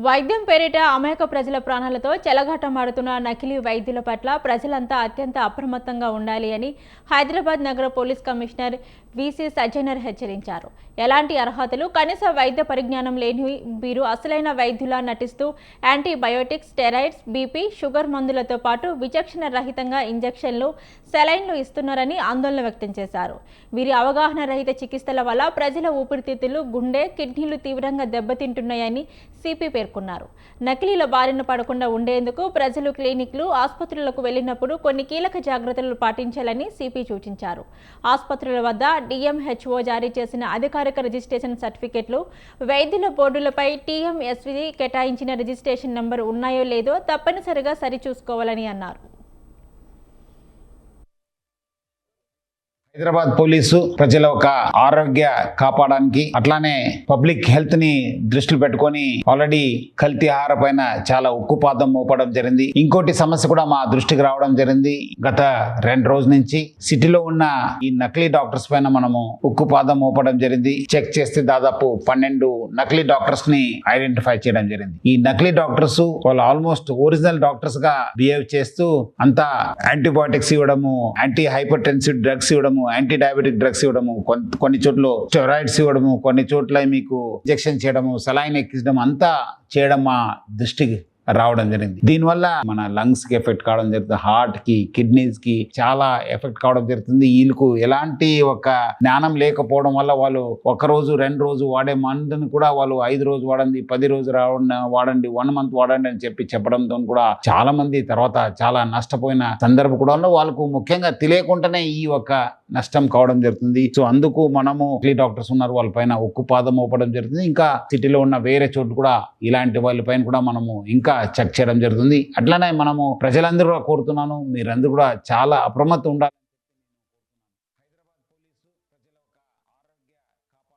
వైద్యం పేరిట అమాయక ప్రజల ప్రాణాలతో చెలగాటమాడుతున్న నకిలీ వైద్యుల పట్ల ప్రజలంతా అత్యంత అప్రమత్తంగా ఉండాలి అని హైదరాబాద్ నగర పోలీస్ కమిషనర్ వీసీ సజ్జనర్ హెచ్చరించారు. ఎలాంటి అర్హతలు, కనీస వైద్య పరిజ్ఞానం లేని వీరు అసలైన వైద్యులా నటిస్తూ యాంటీబయోటిక్స్, స్టెరాయిడ్స్, బీపీ, షుగర్ మందులతో పాటు విచక్షణ రహితంగా ఇంజెక్షన్లు, సెలైన్లు ఇస్తున్నారని ఆందోళన వ్యక్తం చేశారు. వీరి అవగాహన రహిత చికిత్సల వల్ల ప్రజల ఊపిరితిత్తులు, గుండె, కిడ్నీలు తీవ్రంగా దెబ్బతింటున్నాయని సిపి పేర్కొన్నారు. నకిలీల బారిన పడకుండా ఉండేందుకు ప్రజలు క్లినిక్లు, ఆసుపత్రులకు వెళ్లినప్పుడు కొన్ని కీలక జాగ్రత్తలు పాటించాలని సిపి సూచించారు. ఆసుపత్రుల వద్ద డిఎంహెచ్ఓ జారీ చేసిన అధికారిక రిజిస్ట్రేషన్ సర్టిఫికెట్లు, వైద్యుల బోర్డులపై టీఎంఎస్వి కేటాయించిన రిజిస్ట్రేషన్ నంబర్ ఉన్నాయో లేదో తప్పనిసరిగా సరిచూసుకోవాలని అన్నారు. హైదరాబాద్ పోలీసు ప్రజల ఒక ఆరోగ్య కాపాడడానికి, అట్లానే పబ్లిక్ హెల్త్ ని దృష్టిలో పెట్టుకొని ఆల్రెడీ కల్తీ ఆహార పైన చాలా ఉక్కుపాదం మోపడం జరిగింది. ఇంకోటి సమస్య కూడా మా దృష్టికి రావడం జరిగింది. గత 2 రోజుల నుంచి సిటీలో ఉన్న ఈ నకిలీ డాక్టర్స్ పైన మనము ఉక్కుపాదం మోపడం జరిగింది. చెక్ చేస్తే దాదాపు 12 నకిలీ డాక్టర్స్ ని ఐడెంటిఫై చేయడం జరిగింది. ఈ నకిలీ డాక్టర్స్ వాళ్ళు ఆల్మోస్ట్ ఒరిజినల్ డాక్టర్స్ గా బిహేవ్ చేస్తూ అంతా యాంటీబయాటిక్స్ ఇవ్వడము, యాంటీ హైపర్ టెన్సివ్ డ్రగ్స్ ఇవ్వడము, యాంటీ డయాబెటిక్ డ్రగ్స్ ఇవ్వడము, కొన్ని చోట్ల స్టెరాయిడ్స్ ఇవ్వడము, కొన్ని చోట్ల మీకు ఇంజెక్షన్ చేయడము, సెలైన్ ఎక్కించడం అంతా చేయడం మా దృష్టికి రావడం జరిగింది. దీనివల్ల మన లంగ్స్ కి ఎఫెక్ట్ కావడం జరుగుతుంది, హార్ట్ కి, కిడ్నీస్ కి చాలా ఎఫెక్ట్ కావడం జరుగుతుంది. వీళ్ళకు ఎలాంటి ఒక జ్ఞానం లేకపోవడం వల్ల వాళ్ళు 1 రోజు 2 రోజు వాడే మందుని కూడా వాళ్ళు 5 రోజు వాడండి, 10 రోజు వాడండి, 1 మంత్ వాడండి అని చెప్పడంతో కూడా చాలా మంది తర్వాత చాలా నష్టపోయిన సందర్భం కూడా వాళ్ళకు ముఖ్యంగా తెలియకుండానే ఈ ఒక నష్టం కావడం జరుగుతుంది. సో అందుకు మనము డాక్టర్స్ ఉన్నారు, వాళ్ళ పైన ఉక్కుపాదం మోపడం జరుగుతుంది. ఇంకా సిటీలో ఉన్న వేరే చోటు కూడా ఇలాంటి వాళ్ళ పైన కూడా మనము ఇంకా చెక్ చేయడం జరుగుతుంది. అట్లనే మనము ప్రజలందరూ కూడా కోరుతున్నాను, మీరందరూ కూడా చాలా అప్రమత్తం ఉండాలి.